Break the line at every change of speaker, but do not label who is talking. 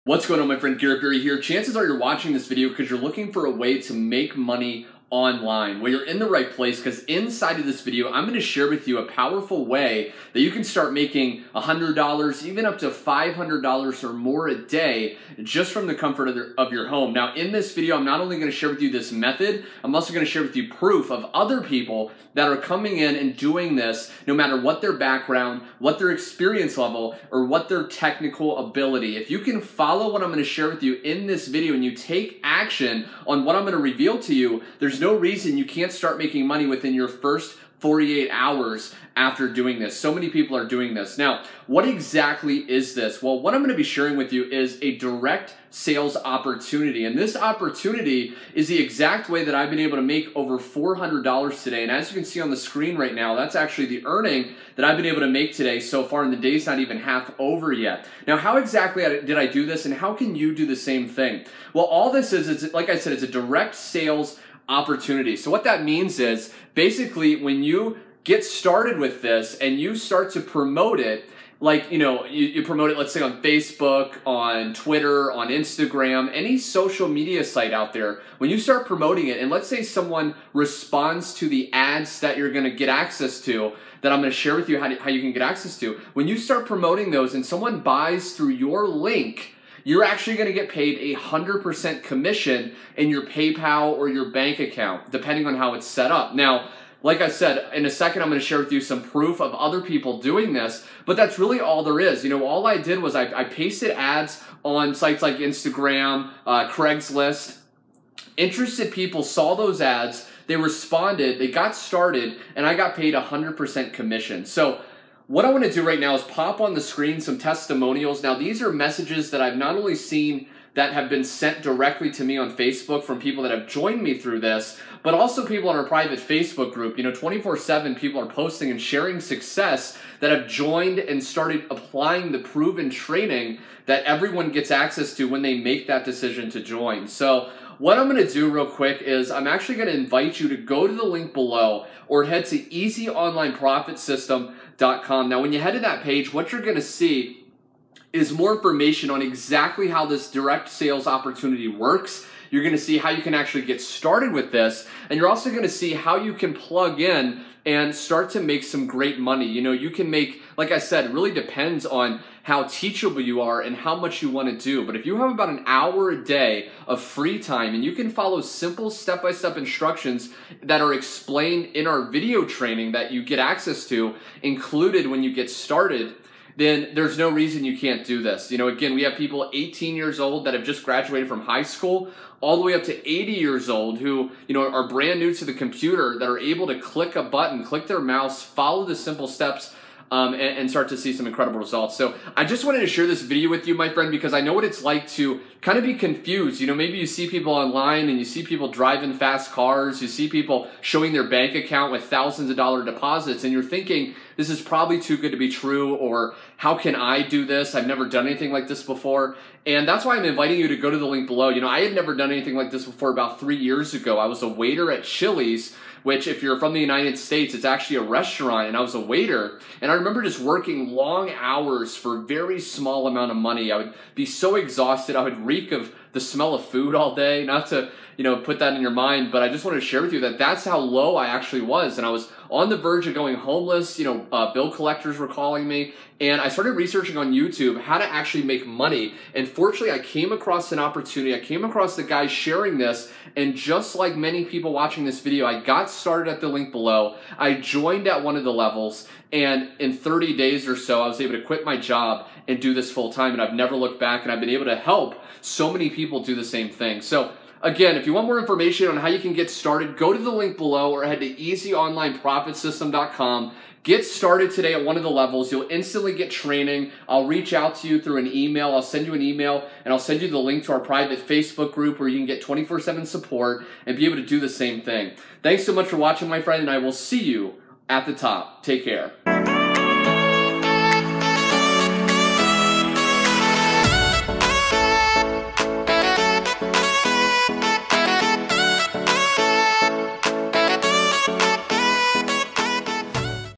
What's going on, my friend? Garrett Berry here. Chances are you're watching this video because you're looking for a way to make money online. Well, you're in the right place because inside of this video, I'm going to share with you a powerful way that you can start making $100, even up to $500 or more a day just from the comfort of your home. Now, in this video, I'm not only going to share with you this method, I'm also going to share with you proof of other people that are coming in and doing this no matter what their background, what their experience level, or what their technical ability. If you can follow what I'm going to share with you in this video and you take action on what I'm going to reveal to you, there's no reason you can't start making money within your first 48 hours after doing this. So many people are doing this. Now, what exactly is this? Well, what I'm going to be sharing with you is a direct sales opportunity. And this opportunity is the exact way that I've been able to make over $400 today. And as you can see on the screen right now, that's actually the earning that I've been able to make today so far, and the day's not even half over yet. Now, how exactly did I do this, and how can you do the same thing? Well, all this is like I said, it's a direct sales opportunity. So what that means is basically when you get started with this and you start to promote it, like, you promote it, let's say on Facebook, on Twitter, on Instagram, any social media site out there, when you start promoting it, and let's say someone responds to the ads that you're going to get access to, that I'm going to share with you how you can get access to, when you start promoting those and someone buys through your link, you're actually going to get paid 100% commission in your PayPal or your bank account, depending on how it's set up. Now, like I said, in a second, I'm going to share with you some proof of other people doing this, but that's really all there is. All I did was I pasted ads on sites like Instagram, Craigslist. Interested people saw those ads, they responded, they got started, and I got paid 100% commission. So what I want to do right now is pop on the screen some testimonials. Now, these are messages that I've not only seen that have been sent directly to me on Facebook from people that have joined me through this, but also people in our private Facebook group. 24/7 people are posting and sharing success that have joined and started applying the proven training that everyone gets access to when they make that decision to join. So what I'm going to do real quick is I'm actually going to invite you to go to the link below or head to easyonlineprofitsystem.com. Now, when you head to that page, what you're going to see is more information on exactly how this direct sales opportunity works. You're going to see how you can actually get started with this, and you're also going to see how you can plug in and start to make some great money. You can make, like I said, it really depends on how teachable you are and how much you want to do. But if you have about an hour a day of free time and you can follow simple step-by-step instructions that are explained in our video training that you get access to, included when you get started, then there's no reason you can't do this. Again, we have people 18 years old that have just graduated from high school, all the way up to 80 years old who, are brand new to the computer, that are able to click a button, click their mouse, follow the simple steps, and start to see some incredible results. So I just wanted to share this video with you, my friend, because I know what it's like to kind of be confused. Maybe you see people online and you see people driving fast cars, you see people showing their bank account with thousands of dollar deposits, and you're thinking, this is probably too good to be true, or how can I do this? I've never done anything like this before. And that's why I'm inviting you to go to the link below. I had never done anything like this before about 3 years ago. I was a waiter at Chili's, which if you're from the United States, it's actually a restaurant, and I was a waiter. And I remember just working long hours for a very small amount of money. I would be so exhausted. I would reek of the smell of food all day. Not to, put that in your mind, but I just wanted to share with you that that's how low I actually was. And I was on the verge of going homeless. Bill collectors were calling me. And I started researching on YouTube how to actually make money. And fortunately, I came across an opportunity. I came across the guy sharing this. And just like many people watching this video, I got started at the link below. I joined at one of the levels. And in 30 days or so, I was able to quit my job and do this full time. And I've never looked back. And I've been able to help so many people do the same thing. So again, if you want more information on how you can get started, go to the link below or head to easyonlineprofitsystem.com. Get started today at one of the levels. You'll instantly get training. I'll reach out to you through an email. I'll send you an email, and I'll send you the link to our private Facebook group where you can get 24/7 support and be able to do the same thing. Thanks so much for watching, my friend, and I will see you at the top. Take care.